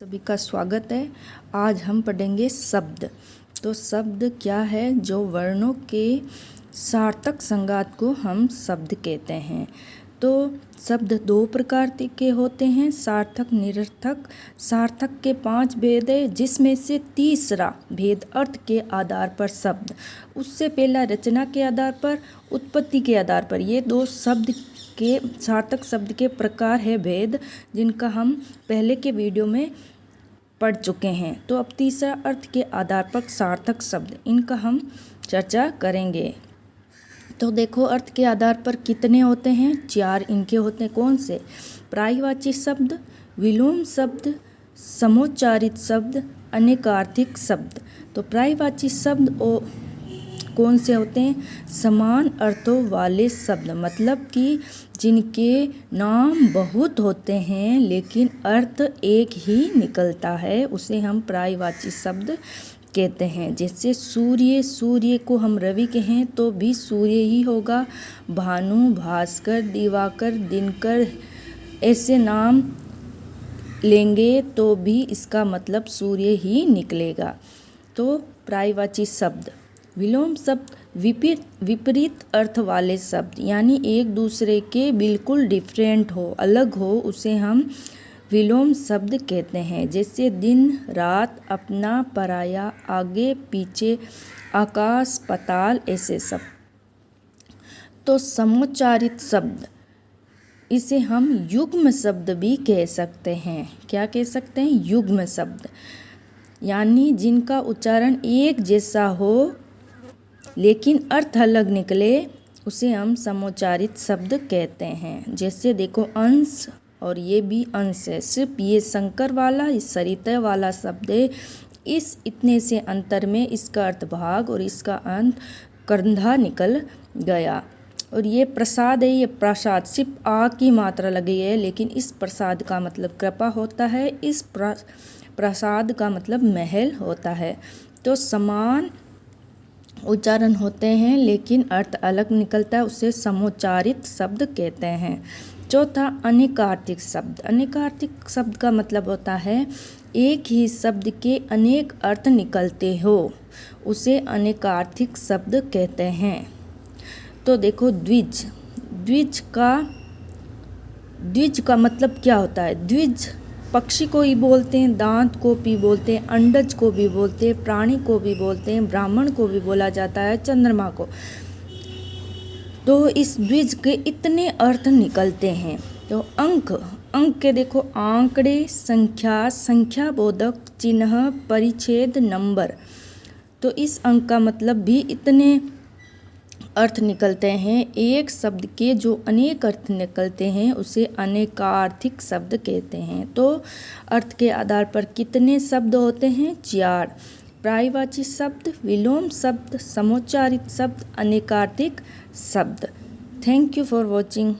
सभी का स्वागत है। आज हम पढ़ेंगे शब्द। तो शब्द क्या है? जो वर्णों के सार्थक संघात को हम शब्द कहते हैं। तो शब्द दो प्रकार के होते हैं, सार्थक, निरर्थक। सार्थक के 5 भेद है, जिसमें से तीसरा भेद अर्थ के आधार पर शब्द, उससे पहला रचना के आधार पर, उत्पत्ति के आधार पर। ये दो शब्द के सार्थक शब्द के प्रकार है, भेद, जिनका हम पहले के वीडियो में पढ़ चुके हैं। तो अब तीसरा अर्थ के आधार पर सार्थक शब्द, इनका हम चर्चा करेंगे। तो देखो, अर्थ के आधार पर कितने होते हैं? 4 इनके होते हैं। कौन से? पर्यायवाची शब्द, विलोम शब्द, समोच्चारित शब्द, अनेकार्थिक शब्द। तो पर्यायवाची शब्द कौन से होते हैं? समान अर्थों वाले शब्द, मतलब कि जिनके नाम बहुत होते हैं लेकिन अर्थ एक ही निकलता है, उसे हम पर्यायवाची शब्द कहते हैं। जैसे सूर्य, सूर्य को हम रवि कहें तो भी सूर्य ही होगा। भानु, भास्कर, दिवाकर, दिनकर, ऐसे नाम लेंगे तो भी इसका मतलब सूर्य ही निकलेगा। तो पर्यायवाची शब्द। विलोम शब्द विपरीत अर्थ वाले शब्द, यानी एक दूसरे के बिल्कुल डिफरेंट हो, अलग हो, उसे हम विलोम शब्द कहते हैं। जैसे दिन, रात, अपना, पराया, आगे, पीछे, आकाश, पाताल, ऐसे सब। तो समोच्चारित शब्द, इसे हम युग्म शब्द भी कह सकते हैं। क्या कह सकते हैं? युग्म शब्द, यानी जिनका उच्चारण एक जैसा हो लेकिन अर्थ अलग निकले, उसे हम समोच्चारित शब्द कहते हैं। जैसे देखो, अंश और ये भी अंश है, सिर्फ ये संकर वाला, इस सरिता वाला शब्द है। इस इतने से अंतर में इसका अर्थ भाग और इसका अंत कंधा निकल गया। और ये प्रसाद है, ये प्रसाद, सिर्फ आ की मात्रा लगी है, लेकिन इस प्रसाद का मतलब कृपा होता है, इस प्रसाद का मतलब महल होता है। तो समान उच्चारण होते हैं लेकिन अर्थ अलग निकलता है, उसे समोच्चारित शब्द कहते हैं। चौथा, अनेकार्थिक शब्द। अनेकार्थिक शब्द का मतलब होता है एक ही शब्द के अनेक अर्थ निकलते हो, उसे अनेकार्थिक शब्द कहते हैं। तो देखो, द्विज। द्विज का मतलब क्या होता है? द्विज पक्षी को ही बोलते हैं, दांत को भी बोलते हैं, अंडज को भी बोलते हैं, प्राणी को भी बोलते हैं, ब्राह्मण को भी बोला जाता है, चंद्रमा को। तो इस द्विज के इतने अर्थ निकलते हैं। तो अंक के देखो, आंकड़े, संख्या, संख्याबोधक चिन्ह, परिच्छेद, नंबर। तो इस अंक का मतलब भी इतने अर्थ निकलते हैं। एक शब्द के जो अनेक अर्थ निकलते हैं उसे अनेकार्थिक शब्द कहते हैं। तो अर्थ के आधार पर कितने शब्द होते हैं? 4। पर्यायवाची शब्द, विलोम शब्द, समोच्चारित शब्द, अनेकार्थिक शब्द। Thank you for watching.